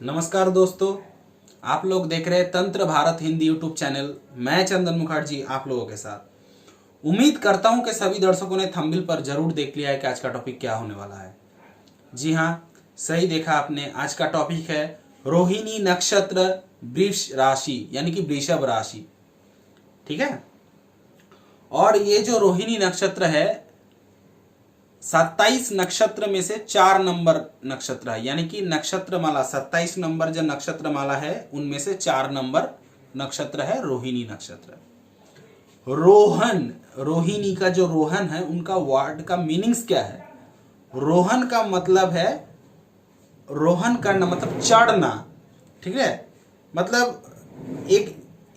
नमस्कार दोस्तों, आप लोग देख रहे हैं तंत्र भारत हिंदी यूट्यूब चैनल। मैं चंदन मुखर्जी आप लोगों के साथ। उम्मीद करता हूं कि सभी दर्शकों ने थंबनेल पर जरूर देख लिया है कि आज का टॉपिक क्या होने वाला है। जी हाँ, सही देखा आपने। आज का टॉपिक है रोहिणी नक्षत्र वृष राशि यानी कि वृषभ राशि। ठीक है। और ये जो रोहिणी नक्षत्र है 27 नक्षत्र में से 4 नंबर नक्षत्र है, यानी कि नक्षत्र माला 27 नंबर जो नक्षत्र माला है उनमें से 4 नंबर नक्षत्र है रोहिणी नक्षत्र। रोहन, रोहिणी का जो रोहन है उनका वर्ड का मीनिंग्स क्या है? रोहन का मतलब है, रोहन करना मतलब चढ़ना। ठीक है, मतलब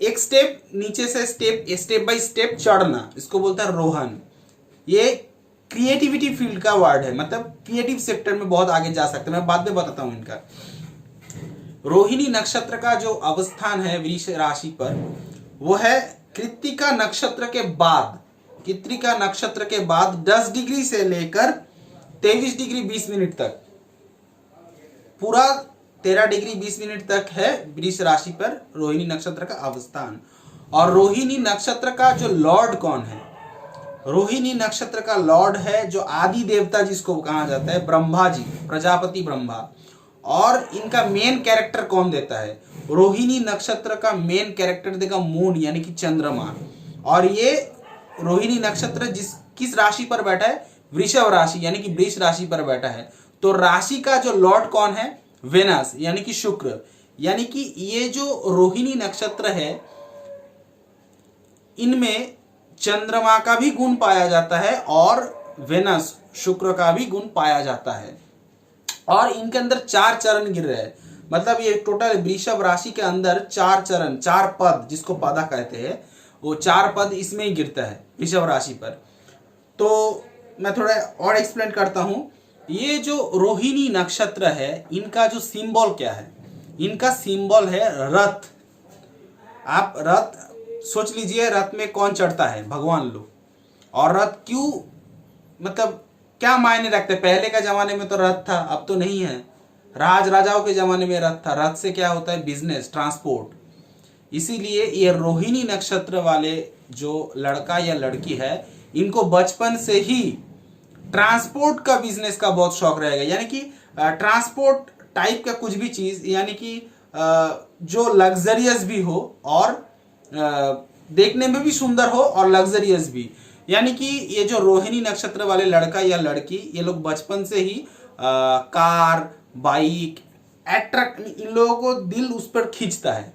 एक स्टेप नीचे से स्टेप बाय स्टेप चढ़ना, इसको बोलता है रोहन। ये क्रिएटिविटी फील्ड का वर्ड है, मतलब क्रिएटिव सेक्टर में बहुत आगे जा सकते हैं। मैं बाद में बताता हूं इनका। रोहिणी नक्षत्र का जो अवस्थान है वृष राशि पर वो है कृत्तिका नक्षत्र के बाद। कृत्तिका नक्षत्र के बाद 10 डिग्री से लेकर 23 डिग्री 20 मिनट तक, पूरा 13 डिग्री 20 मिनट तक है वृष राशि पर रोहिणी नक्षत्र का अवस्थान। और रोहिणी नक्षत्र का जो लॉर्ड कौन है? रोहिणी नक्षत्र का लॉर्ड है जो आदि देवता जिसको कहा जाता है ब्रह्मा जी, प्रजापति ब्रह्मा। और इनका मेन कैरेक्टर कौन देता है? रोहिणी नक्षत्र का मेन कैरेक्टर देगा मून यानी कि चंद्रमा। और ये रोहिणी नक्षत्र किस राशि पर बैठा है? वृषभ राशि यानी कि वृष राशि पर बैठा है। तो राशि का जो लॉर्ड कौन है? वेनस यानी कि शुक्र। यानी कि ये जो रोहिणी नक्षत्र है इनमें चंद्रमा का भी गुण पाया जाता है और वेनस शुक्र का भी गुण पाया जाता है। और इनके अंदर 4 चरण गिर रहे हैं, मतलब ये टोटल वृषभ राशि के अंदर 4 चरण, 4 पद जिसको पदा कहते हैं, वो 4 पद इसमें ही गिरता है वृषभ राशि पर। तो मैं थोड़ा और एक्सप्लेन करता हूं। ये जो रोहिणी नक्षत्र है इनका जो सिंबल क्या है? इनका सिंबल है रथ। आप रथ सोच लीजिए, रथ में कौन चढ़ता है? भगवान लोग। और रथ क्यों, मतलब क्या मायने रखते? पहले का जमाने में तो रथ था, अब तो नहीं है। राज राजाओं के जमाने में रथ था। रथ से क्या होता है? Business, transport. इसीलिए ये रोहिणी नक्षत्र वाले जो लड़का या लड़की है इनको बचपन से ही ट्रांसपोर्ट का बिजनेस का बहुत शौक रहेगा। यानी कि ट्रांसपोर्ट टाइप का कुछ भी चीज, यानी कि जो लग्जरियस भी हो और देखने में भी सुंदर हो और लग्जरियस भी। यानी कि ये जो रोहिणी नक्षत्र वाले लड़का या लड़की, ये लोग बचपन से ही कार, बाइक अट्रैक्ट, इन लोगों को दिल उस पर खींचता है।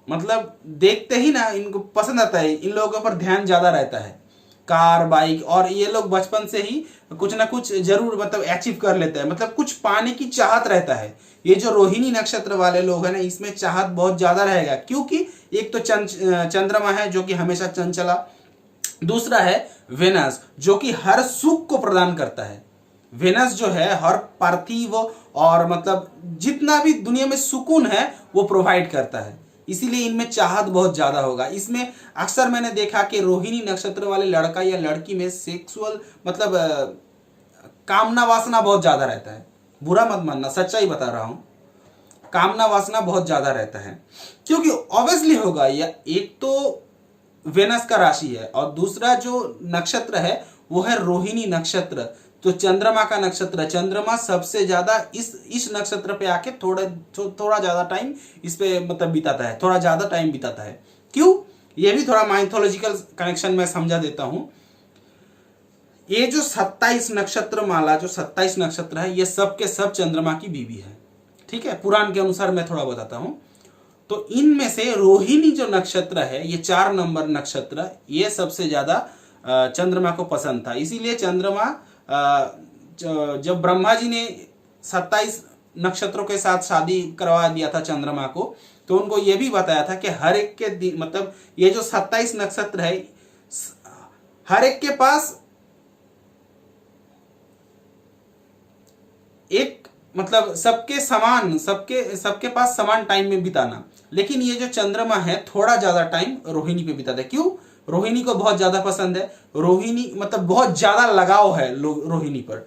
मतलब देखते ही ना इनको पसंद आता है, इन लोगों के ऊपर ध्यान ज्यादा रहता है, कार, बाइक। और ये लोग बचपन से ही कुछ ना कुछ जरूर मतलब अचीव कर लेते हैं, मतलब कुछ पाने की चाहत रहता है। ये जो रोहिणी नक्षत्र वाले लोग हैं ना, इसमें चाहत बहुत ज्यादा रहेगा, क्योंकि एक तो चंद्रमा है जो कि हमेशा चंचला, दूसरा है वेनस जो कि हर सुख को प्रदान करता है। वेनस जो है हर पार्थिव और मतलब जितना भी दुनिया में सुकून है वो प्रोवाइड करता है। इसीलिए इनमें चाहत बहुत ज्यादा होगा। इसमें अक्सर मैंने देखा कि रोहिणी नक्षत्र वाले लड़का या लड़की में सेक्सुअल मतलब कामना वासना बहुत ज्यादा रहता है। बुरा मत मानना, सच्चाई बता रहा हूं। कामना वासना बहुत ज्यादा रहता है, क्योंकि ऑब्वियसली होगा। या एक तो वेनस का राशि है और दूसरा जो नक्षत्र है वो है रोहिणी नक्षत्र, तो चंद्रमा का नक्षत्र। चंद्रमा सबसे ज्यादा इस नक्षत्र पे आके थोड़ा ज्यादा टाइम इस पे मतलब बिताता है, थोड़ा ज्यादा टाइम बिताता है। क्यों? ये भी थोड़ा माइथोलॉजिकल कनेक्शन में समझा देता हूं। ये जो 27 नक्षत्र माला, जो 27 नक्षत्र है, ये सब के सब चंद्रमा की बीवी है। ठीक है, पुराण के अनुसार मैं थोड़ा बताता हूं। तो इनमें से रोहिणी जो नक्षत्र है, ये 4 नंबर नक्षत्र, ये सबसे ज्यादा चंद्रमा को पसंद था। इसीलिए चंद्रमा जब ब्रह्मा जी ने 27 नक्षत्रों के साथ शादी करवा दिया था चंद्रमा को, तो उनको यह भी बताया था कि हर एक के दिन, मतलब ये जो 27 नक्षत्र है, हर एक के पास एक मतलब सबके समान, सबके पास समान टाइम में बिताना। लेकिन ये जो चंद्रमा है थोड़ा ज्यादा टाइम रोहिणी पे बिताता है। क्यों? रोहिणी को बहुत ज्यादा पसंद है। रोहिणी मतलब बहुत ज्यादा लगाव है रोहिणी पर।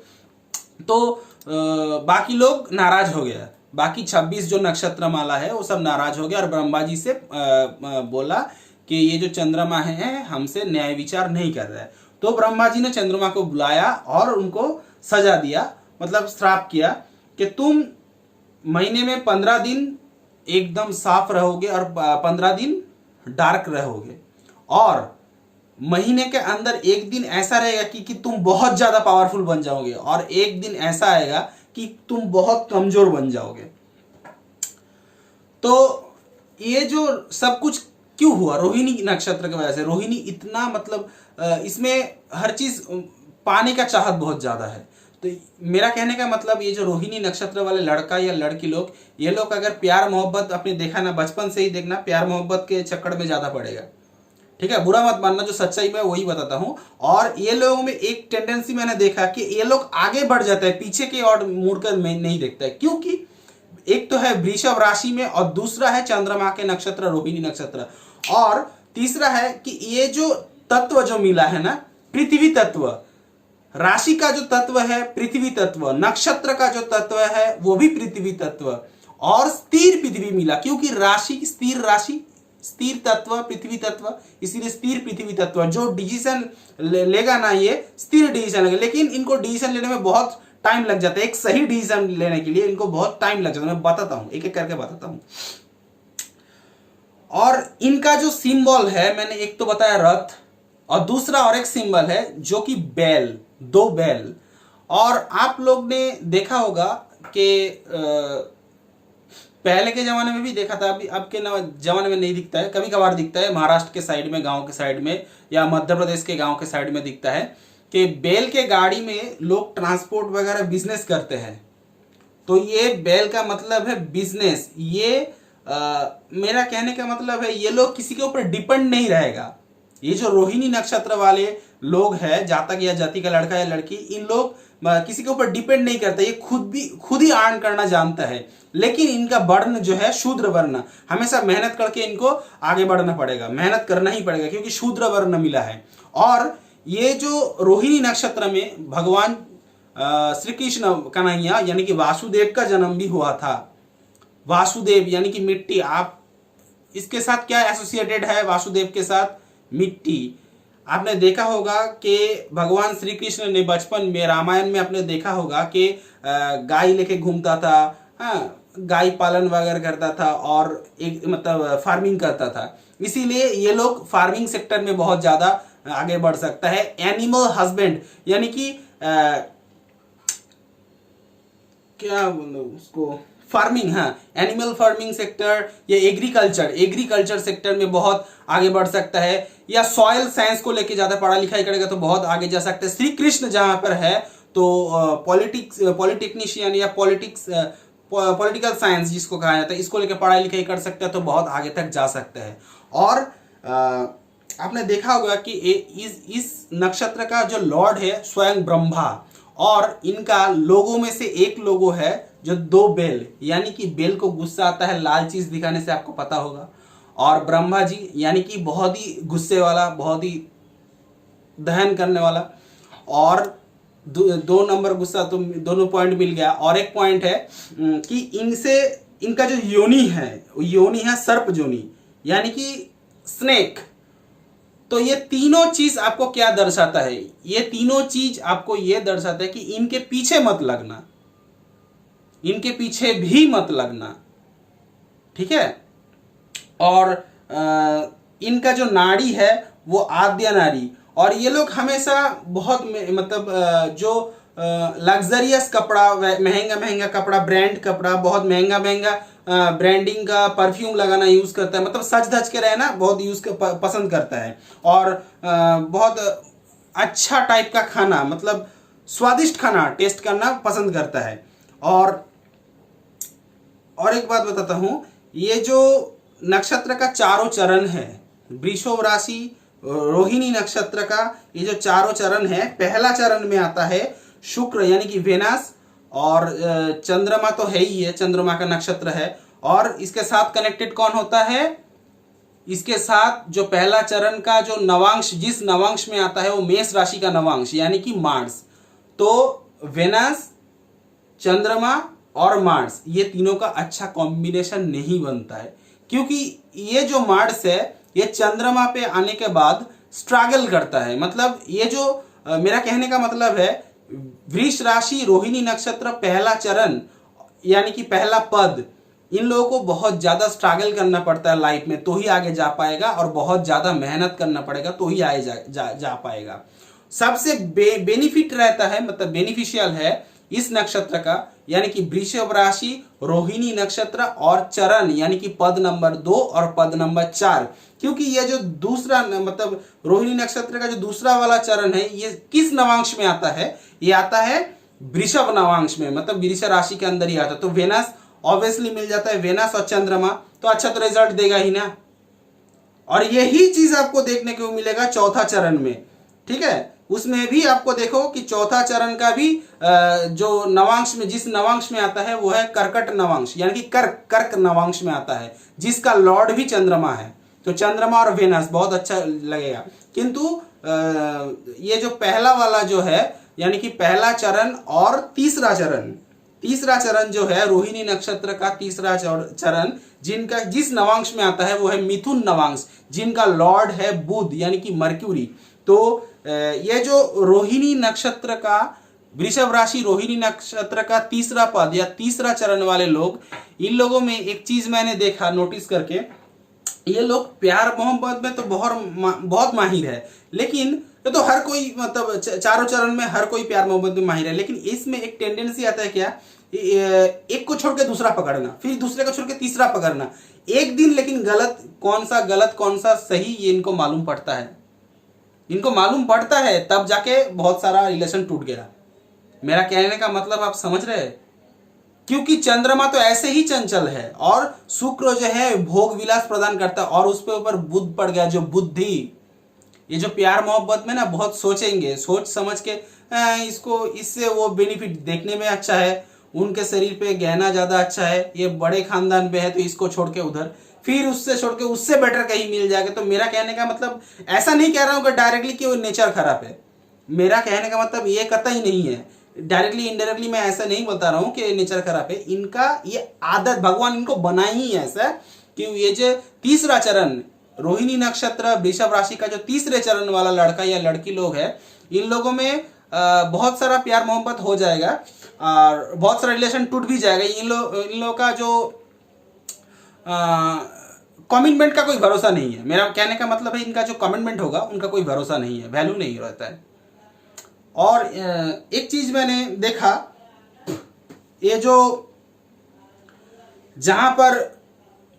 तो बाकी लोग नाराज हो गया, बाकी 26 जो नक्षत्र माला है वो सब नाराज हो गया और ब्रह्मा जी से बोला कि ये जो चंद्रमा है हमसे न्याय विचार नहीं कर रहा है। तो ब्रह्मा जी ने चंद्रमा को बुलाया और उनको सजा दिया, मतलब श्राप किया कि तुम महीने में 15 दिन एकदम साफ रहोगे और 15 दिन डार्क रहोगे, और महीने के अंदर एक दिन ऐसा रहेगा कि तुम बहुत ज्यादा पावरफुल बन जाओगे, और एक दिन ऐसा आएगा कि तुम बहुत कमजोर बन जाओगे। तो ये जो सब कुछ क्यों हुआ? रोहिणी नक्षत्र की वजह से। रोहिणी इतना मतलब इसमें हर चीज पाने का चाहत बहुत ज्यादा है। तो मेरा कहने का मतलब ये जो रोहिणी नक्षत्र वाले लड़का या लड़की लोग, ये लोग अगर प्यार मोहब्बत अपने देखा ना, बचपन से ही देखना, प्यार मोहब्बत के चक्कर में ज्यादा पड़ेगा। ठीक है, बुरा मत मानना, जो सच्चाई में वही बताता हूं। और ये लोगों में एक टेंडेंसी मैंने देखा कि ये लोग आगे बढ़ जाता है, पीछे की ओर मुड़कर नहीं देखता है। क्योंकि एक तो है वृषभ राशि में, और दूसरा है चंद्रमा के नक्षत्र रोहिणी नक्षत्र, और तीसरा है कि ये जो तत्व जो मिला है ना, पृथ्वी तत्व, राशि का जो तत्व है पृथ्वी तत्व, नक्षत्र का जो तत्व है वो भी पृथ्वी तत्व, और स्थिर पृथ्वी मिला। क्योंकि राशि स्थिर, राशि स्थिर तत्व पृथ्वी तत्व, इसीलिए स्थिर पृथ्वी तत्व। जो डिसीजन लेगा ना, ये स्थिर डिसीजन लेगा। लेकिन इनको डिसीजन लेने में बहुत टाइम लग जाता है, एक सही डिसीजन लेने के लिए इनको बहुत टाइम लग जाता है। मैं बताता हूं, एक एक करके बताता हूं। और इनका जो सिंबल है, मैंने एक तो बताया रथ, और दूसरा और एक सिंबल है जो कि बैल, 2 बैल। और आप लोग ने देखा होगा कि पहले के जमाने में भी देखा था, अभी अब के जमाने में नहीं दिखता है, कभी कभार दिखता है, महाराष्ट्र के साइड में, गांव के साइड में, या मध्य प्रदेश के गांव के साइड में दिखता है कि बैल के गाड़ी में लोग ट्रांसपोर्ट वगैरह बिजनेस करते हैं। तो ये बैल का मतलब है बिजनेस। ये मेरा कहने का मतलब है ये लोग किसी के ऊपर डिपेंड नहीं रहेगा। ये जो रोहिणी नक्षत्र वाले लोग हैं, जातक या जाति का लड़का या लड़की, इन लोग किसी के ऊपर डिपेंड नहीं करते, ये खुद ही अर्न करना जानता है। लेकिन इनका वर्ण जो है शूद्र वर्ण, हमेशा मेहनत करके इनको आगे बढ़ना पड़ेगा, मेहनत करना ही पड़ेगा, क्योंकि शूद्र वर्ण मिला है। और ये जो रोहिणी नक्षत्र में भगवान श्री कृष्ण कन्हैया यानी कि वासुदेव का जन्म भी हुआ था। वासुदेव यानी कि मिट्टी, आप इसके साथ क्या एसोसिएटेड है? वासुदेव के साथ मिट्टी। आपने देखा होगा कि भगवान श्री कृष्ण ने बचपन में, रामायण में आपने देखा होगा कि गाय लेके घूमता था, हाँ, गाय पालन वगैरह करता था, और एक मतलब फार्मिंग करता था। इसीलिए ये लोग फार्मिंग सेक्टर में बहुत ज्यादा आगे बढ़ सकता है। एनिमल हस्बैंड यानी कि क्या उसको, फार्मिंग, हाँ, एनिमल फार्मिंग सेक्टर, या एग्रीकल्चर सेक्टर में बहुत आगे बढ़ सकता है, या सॉइल साइंस को लेके ज्यादा पढ़ा लिखाई करेगा तो बहुत आगे जा सकता है। श्री कृष्ण जहां पर है तो पॉलिटिक्निशियन या पॉलिटिकल साइंस जिसको कहा जाता है, इसको लेके पढ़ाई लिखाई कर सकता है तो बहुत आगे तक जा सकता है। और आपने देखा होगा कि इस नक्षत्र का जो लॉर्ड है स्वयं ब्रह्मा, और इनका लोगों में से एक लोगो है जो 2 बैल, यानी कि बैल को गुस्सा आता है लाल चीज दिखाने से, आपको पता होगा। और ब्रह्मा जी यानी कि बहुत ही गुस्से वाला, बहुत ही दहन करने वाला। और 2 नंबर गुस्सा, तो दोनों पॉइंट मिल गया। और एक पॉइंट है कि इनका जो योनि है सर्प योनि, यानी कि स्नेक। तो ये तीनों चीज आपको क्या दर्शाता है? ये तीनों चीज आपको ये दर्शाता है कि इनके पीछे मत लगना, इनके पीछे भी मत लगना, ठीक है। और इनका जो नाड़ी है वो आद्य नाड़ी। और ये लोग हमेशा बहुत मतलब जो लग्जरियस कपड़ा, महंगा कपड़ा, ब्रांड कपड़ा, बहुत महंगा ब्रांडिंग का परफ्यूम लगाना यूज करता है, मतलब सज धज के रहना बहुत पसंद करता है। और बहुत अच्छा टाइप का खाना, मतलब स्वादिष्ट खाना टेस्ट करना पसंद करता है। और एक बात बताता हूं, ये जो नक्षत्र का चारों चरण है, वृषभ राशि रोहिणी नक्षत्र का ये जो चारों चरण है, पहला चरण में आता है शुक्र यानी कि वेनस, और चंद्रमा तो है ही है, चंद्रमा का नक्षत्र है। और इसके साथ कनेक्टेड कौन होता है? इसके साथ जो पहला चरण का जो नवांश, जिस नवांश में आता है वो मेष राशि का नवांश यानी कि मार्स। तो वेनस, चंद्रमा और मार्स, ये तीनों का अच्छा कॉम्बिनेशन नहीं बनता है, क्योंकि ये जो मार्स है ये चंद्रमा पे आने के बाद स्ट्रगल करता है। मतलब ये जो मेरा कहने का मतलब है, वृष राशि रोहिणी नक्षत्र पहला चरण यानी कि पहला पद, इन लोगों को बहुत ज्यादा स्ट्रगल करना पड़ता है लाइफ में, तो ही आगे जा पाएगा, और बहुत ज्यादा मेहनत करना पड़ेगा तो ही आगे जा पाएगा। सबसे बेनिफिट रहता है, मतलब बेनिफिशियल है इस नक्षत्र का, यानी कि वृषभ राशि रोहिणी नक्षत्र और चरण यानी कि पद नंबर 2 और पद नंबर 4, क्योंकि ये जो दूसरा मतलब रोहिणी नक्षत्र का जो दूसरा वाला चरण है ये किस नवांश में आता है, ये आता है वृषभ नवांश में, मतलब वृषभ राशि के अंदर ही आता है। तो वेनस ऑब्वियसली मिल जाता है, वेनस और चंद्रमा, तो अच्छा तो रिजल्ट देगा ही ना। और यही चीज आपको देखने को मिलेगा चौथा चरण में, ठीक है। उसमें भी आपको देखो कि चौथा चरण का भी जो नवांश में, जिस नवांश में आता है वो है कर्कट नवांश, यानी कि कर्क नवांश में आता है, जिसका लॉर्ड भी चंद्रमा है। तो चंद्रमा और वेनस बहुत अच्छा लगेगा। किंतु ये जो पहला वाला जो है, यानी कि पहला चरण और तीसरा चरण जो है रोहिणी नक्षत्र का तीसरा चरण, जिनका जिस नवांश में आता है वो है मिथुन नवांश, जिनका लॉर्ड है बुध यानी कि मर्क्यूरी। तो ये जो रोहिणी नक्षत्र का, वृषभ राशि रोहिणी नक्षत्र का तीसरा पद या तीसरा चरण वाले लोग, इन लोगों में एक चीज मैंने देखा नोटिस करके, ये लोग प्यार मोहब्बत में तो बहुत माहिर है, लेकिन ये तो हर कोई, मतलब चारों चरण में हर कोई प्यार मोहब्बत में माहिर है, लेकिन इसमें एक टेंडेंसी आता है क्या, एक को छोड़ के दूसरा पकड़ना, फिर दूसरे को छोड़ के तीसरा पकड़ना एक दिन, लेकिन गलत कौन सा सही ये इनको मालूम पड़ता है, तब जाके बहुत सारा रिलेशन टूट गया। मेरा कहने का मतलब आप समझ रहे हैं, क्योंकि चंद्रमा तो ऐसे ही चंचल है और शुक्र जो है भोग विलास प्रदान करता है, और उस पे ऊपर बुध पड़ गया जो बुद्धि। ये जो प्यार मोहब्बत में ना बहुत सोचेंगे, सोच समझ के इसको, इससे वो बेनिफिट देखने में अच्छा है, उनके शरीर पे गहना ज्यादा अच्छा है, ये बड़े खानदान पे है तो इसको छोड़ के उधर, फिर उससे छोड़ के उससे बेटर कहीं मिल जाएगा। तो मेरा कहने का मतलब ऐसा नहीं कह रहा हूं कि डायरेक्टली कि वो नेचर खराब है, मेरा कहने का मतलब ये कतई नहीं है, डायरेक्टली इनडायरेक्टली मैं ऐसा नहीं बता रहा हूं कि नेचर खराब है, इनका ये आदत, भगवान इनको बनाई ही ऐसा कि ये जो तीसरा चरण रोहिणी नक्षत्र वृषभ राशि का जो तीसरे चरण वाला लड़का या लड़की लोग है, इन लोगों में बहुत सारा प्यार मोहब्बत हो जाएगा और बहुत सारा रिलेशन टूट भी जाएगा। इन लोगों का जो कमिटमेंट का कोई भरोसा नहीं है, मेरा कहने का मतलब है इनका जो कमिटमेंट होगा उनका कोई भरोसा नहीं है, वैल्यू नहीं रहता है। और एक चीज मैंने देखा, ये जो जहां पर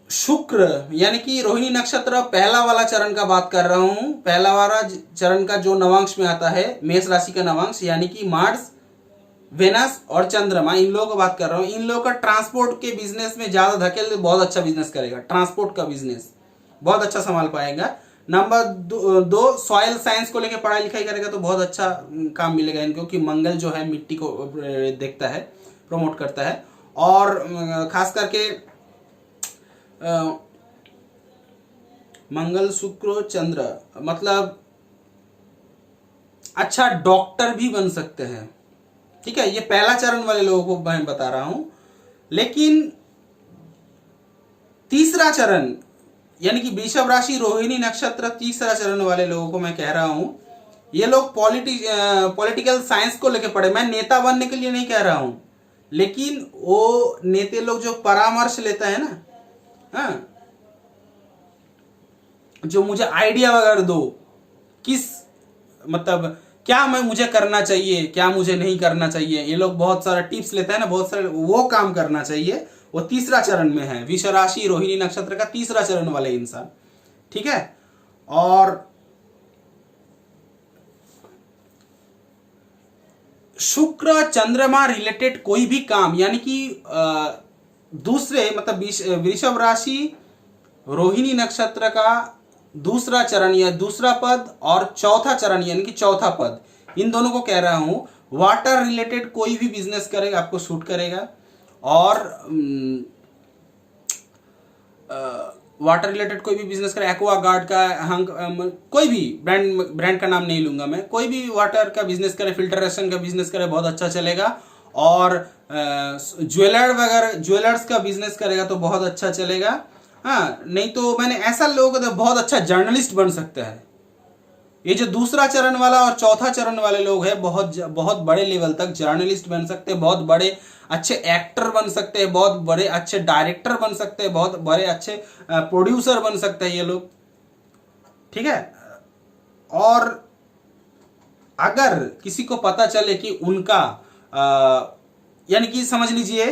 शुक्र यानी कि रोहिणी नक्षत्र पहला वाला चरण का बात कर रहा हूं, पहला वाला चरण का जो नवांश में आता है मेष राशि का नवांश, यानी कि मार्स वेनस और चंद्रमा, इन लोगों की बात कर रहा हूं। इन लोगों का ट्रांसपोर्ट के बिजनेस में ज्यादा धकेल, बहुत अच्छा बिजनेस करेगा, ट्रांसपोर्ट का बिजनेस बहुत अच्छा संभाल पाएगा। नंबर 2 सॉइल साइंस को लेकर पढ़ाई लिखाई करेगा तो बहुत अच्छा काम मिलेगा इनको, कि मंगल जो है मिट्टी को देखता है, प्रमोट करता है, और खास करके मंगल शुक्र चंद्र, मतलब अच्छा डॉक्टर भी बन सकते हैं, ठीक है। ये पहला चरण वाले लोगों को मैं बता रहा हूं, लेकिन तीसरा चरण यानी कि वृषभ राशि रोहिणी नक्षत्र तीसरा चरण वाले लोगों को मैं कह रहा हूं, ये लोग पॉलिटिकल साइंस को लेकर पढ़े। मैं नेता बनने के लिए नहीं कह रहा हूं, लेकिन वो नेता लोग जो परामर्श लेता है ना, हाँ, जो मुझे आइडिया वगैरह दो, किस मतलब क्या मुझे करना चाहिए, क्या मुझे नहीं करना चाहिए, ये लोग बहुत सारा टिप्स लेता है ना, बहुत सारे, वो काम करना चाहिए, वो तीसरा चरण में है, वृष राशि रोहिणी नक्षत्र का तीसरा चरण वाले इंसान, ठीक है। और शुक्र चंद्रमा रिलेटेड कोई भी काम, यानी कि दूसरे मतलब वृषभ राशि रोहिणी नक्षत्र का दूसरा चरण या दूसरा पद और चौथा चरण यानी कि चौथा पद, इन दोनों को कह रहा हूं, वाटर रिलेटेड कोई भी बिजनेस करेगा आपको सूट करेगा। और वाटर रिलेटेड कोई भी बिजनेस करे, एक्वा गार्ड का, कोई भी ब्रांड का नाम नहीं लूंगा मैं, कोई भी वाटर का बिजनेस करे, फिल्टरेशन का बिजनेस करे, बहुत अच्छा चलेगा। और ज्वेलर्स का बिजनेस करेगा तो बहुत अच्छा चलेगा। हाँ, नहीं तो मैंने ऐसा लोग तो बहुत अच्छा जर्नलिस्ट बन सकता है। ये जो दूसरा चरण वाला और चौथा चरण वाले लोग हैं, बहुत बड़े लेवल तक जर्नलिस्ट बन सकते हैं, बहुत बड़े अच्छे एक्टर बन सकते हैं, बहुत बड़े अच्छे डायरेक्टर बन सकते हैं, बहुत बड़े अच्छे प्रोड्यूसर बन सकते हैं ये लोग, ठीक है। और अगर किसी को पता चले कि उनका यानी कि समझ लीजिए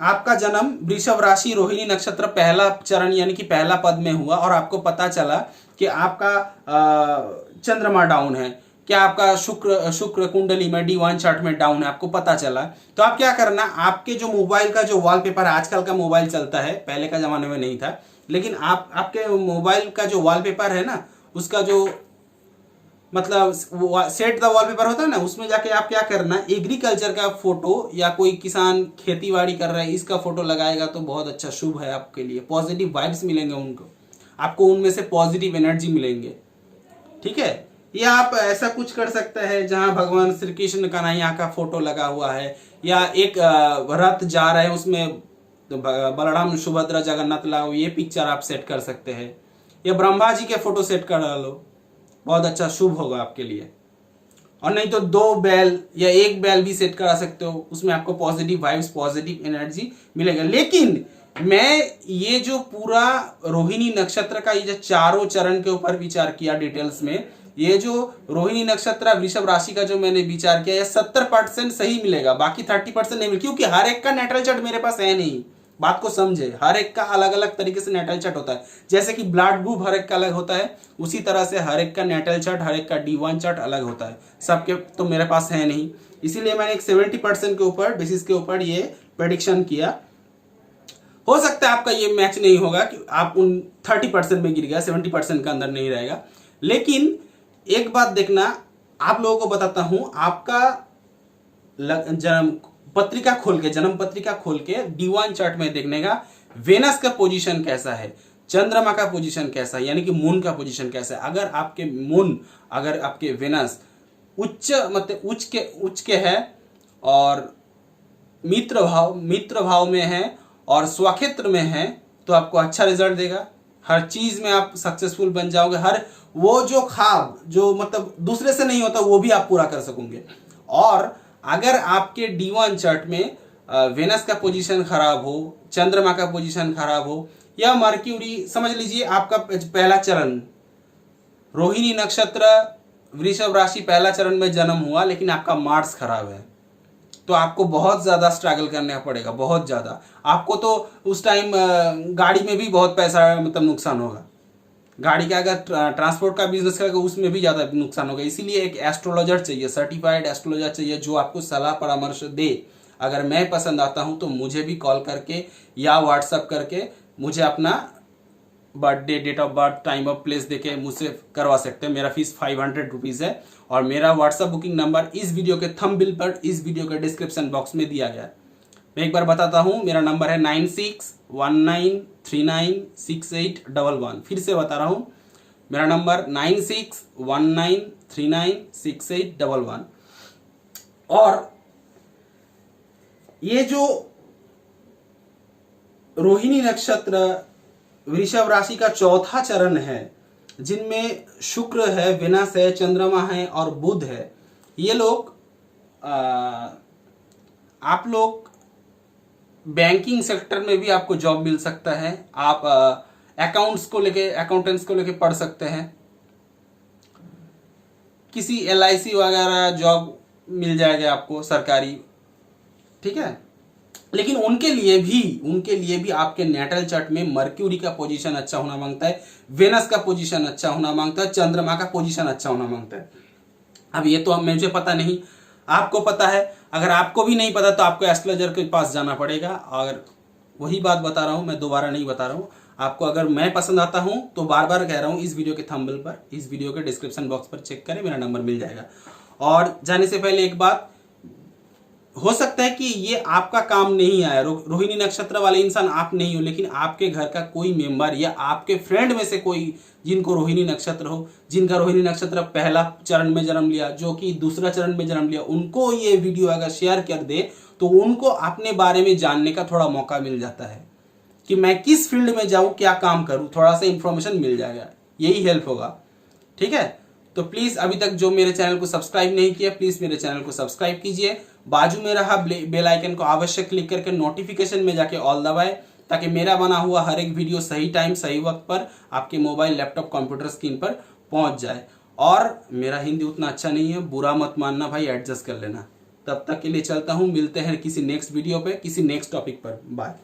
आपका जन्म वृषभ राशि रोहिणी नक्षत्र पहला चरण यानी कि पहला पद में हुआ और आपको पता चला कि आपका चंद्रमा डाउन है, क्या आपका शुक्र कुंडली में D1 चार्ट में डाउन है, आपको पता चला, तो आप क्या करना, आपके जो मोबाइल का जो वॉलपेपर, आजकल का मोबाइल चलता है, पहले का जमाने में नहीं था, लेकिन आपके मोबाइल का जो वॉलपेपर है ना, उसका जो मतलब सेट द वॉलपेपर होता है ना, उसमें जाके आप क्या करना, एग्रीकल्चर का फोटो या कोई किसान खेती बाड़ी कर रहा है इसका फोटो लगाएगा तो बहुत अच्छा शुभ है आपके लिए, पॉजिटिव वाइब्स मिलेंगे उनको, आपको उनमें से पॉजिटिव एनर्जी मिलेंगे, ठीक है। या आप ऐसा कुछ कर सकते हैं जहां भगवान श्री कृष्ण कन्हैया का फोटो लगा हुआ है, या एक रथ जा रहे हैं उसमें बलराम सुभद्रा जगन्नाथ लाओ, ये पिक्चर आप सेट कर सकते हैं, या ब्रह्मा जी के फोटो सेट कर डालो, बहुत अच्छा शुभ होगा आपके लिए। और नहीं तो 2 बैल या 1 बैल भी सेट करा सकते हो, उसमें आपको पॉजिटिव वाइब्स पॉजिटिव एनर्जी मिलेगा। लेकिन मैं ये जो पूरा रोहिणी नक्षत्र का ये जो चारों चरण के ऊपर विचार किया डिटेल्स में, ये जो रोहिणी नक्षत्र वृषभ राशि का जो मैंने विचार किया, ये 70% सही मिलेगा, बाकी 30% नहीं मिलेगा, क्योंकि हर एक का नेटल चार्ट मेरे पास है नहीं। बात को समझे, हर एक का अलग अलग तरीके से नेटल चार्ट होता है, जैसे कि ब्लड ग्रुप हर एक का अलग होता है, उसी तरह से हर एक का नेटल चार्ट, हर एक का D1 चार्ट अलग होता है, सबके तो मेरे पास है नहीं, इसीलिए मैंने एक 70% के ऊपर बेसिस के ऊपर ये प्रेडिक्शन किया। हो सकता है आपका ये मैच नहीं होगा कि आप उन 30% में गिर गया, 70% का अंदर नहीं रहेगा। लेकिन एक बात देखना, आप लोगों को बताता हूं, आपका जन्म पत्रिका खोल के, जन्म पत्रिका खोल के D1 चार्ट में देखने का वेनस का पोजीशन कैसा है, चंद्रमा का पोजीशन कैसा है, यानी कि मून का पोजीशन कैसा है। अगर आपके मून, अगर आपके वेनस उच्च मतलब उच्च के है और मित्र भाव में है और स्वक्षेत्र में है, तो आपको अच्छा रिजल्ट देगा, हर चीज में आप सक्सेसफुल बन जाओगे, हर वो जो ख्वाब जो मतलब दूसरे से नहीं होता वो भी आप पूरा कर सकोगे। और अगर आपके D1 चार्ट में वेनस का पोजीशन खराब हो, चंद्रमा का पोजीशन खराब हो, या मर्क्यूरी, समझ लीजिए आपका पहला चरण रोहिणी नक्षत्र वृषभ राशि पहला चरण में जन्म हुआ, लेकिन आपका मार्स खराब है, तो आपको बहुत ज्यादा स्ट्रगल करना पड़ेगा, बहुत ज्यादा। आपको तो उस टाइम गाड़ी में भी बहुत पैसा मतलब नुकसान होगा, गाड़ी का अगर ट्रांसपोर्ट का बिजनेस करेगा उसमें भी ज्यादा नुकसान होगा। इसीलिए एक एस्ट्रोलॉजर चाहिए, सर्टिफाइड एस्ट्रोलॉजर चाहिए, जो आपको सलाह परामर्श दे। अगर मैं पसंद आता हूं तो मुझे भी कॉल करके या व्हाट्सअप करके मुझे अपना birthday, date of birth, time of place देके मुझसे करवा सकते हैं। मेरा फीस 500 रुपीज़ है और मेरा व्हाट्सअप बुकिंग नंबर इस वीडियो के थंबनेल पर, इस वीडियो के डिस्क्रिप्शन बॉक्स में दिया गया है। मैं एक बार बताता हूँ, मेरा नंबर है 9619396811। फिर से बता रहा हूँ, मेरा नंबर 9619396811। और ये जो रोहिणी नक्षत्र वृषभ राशि का चौथा चरण है, जिनमें शुक्र है, वेनस है, चंद्रमा है और बुध है, ये लोग आप लोग बैंकिंग सेक्टर में भी आपको जॉब मिल सकता है। आप अकाउंट्स को लेके, अकाउंटेंट्स को लेके पढ़ सकते हैं, किसी LIC वगैरह जॉब मिल जाएगा आपको सरकारी, ठीक है। लेकिन उनके लिए भी आपके नेटल चार्ट में मर्क्यूरी का पोजीशन अच्छा होना मांगता है, वेनस का पोजीशन अच्छा होना मांगता है, चंद्रमा का पोजीशन अच्छा होना मांगता है। अब ये तो मुझे पता नहीं, आपको पता है। अगर आपको भी नहीं पता तो आपको एस्ट्रोलॉजर के पास जाना पड़ेगा। अगर वही बात बता रहा हूं, मैं दोबारा नहीं बता रहा हूं आपको। अगर मैं पसंद आता हूं तो बार बार कह रहा हूं, इस वीडियो के थंबनेल पर, इस वीडियो के डिस्क्रिप्शन बॉक्स पर चेक करें, मेरा नंबर मिल जाएगा। और जाने से पहले एक बात, हो सकता है कि ये आपका काम नहीं आया, रोहिणी नक्षत्र वाले इंसान आप नहीं हो, लेकिन आपके घर का कोई मेंबर या आपके फ्रेंड में से कोई जिनको रोहिणी नक्षत्र हो, जिनका रोहिणी नक्षत्र पहला चरण में जन्म लिया, जो कि दूसरा चरण में जन्म लिया, उनको ये वीडियो अगर शेयर कर दे तो उनको अपने बारे में जानने का थोड़ा मौका मिल जाता है कि मैं किस फील्ड में जाऊं, क्या काम करूं, थोड़ा सा इंफॉर्मेशन मिल जाएगा, यही हेल्प होगा। ठीक है, तो प्लीज अभी तक जो मेरे चैनल को सब्सक्राइब नहीं किया, प्लीज मेरे चैनल को सब्सक्राइब कीजिए। बाजू में रहा बेल आइकन को अवश्य क्लिक करके नोटिफिकेशन में जाके ऑल दबाएं, ताकि मेरा बना हुआ हर एक वीडियो सही टाइम सही वक्त पर आपके मोबाइल लैपटॉप कंप्यूटर स्क्रीन पर पहुंच जाए। और मेरा हिंदी उतना अच्छा नहीं है, बुरा मत मानना भाई, एडजस्ट कर लेना। तब तक के लिए चलता हूं, मिलते हैं किसी नेक्स्ट वीडियो पे, किसी नेक्स्ट टॉपिक पर। बाय।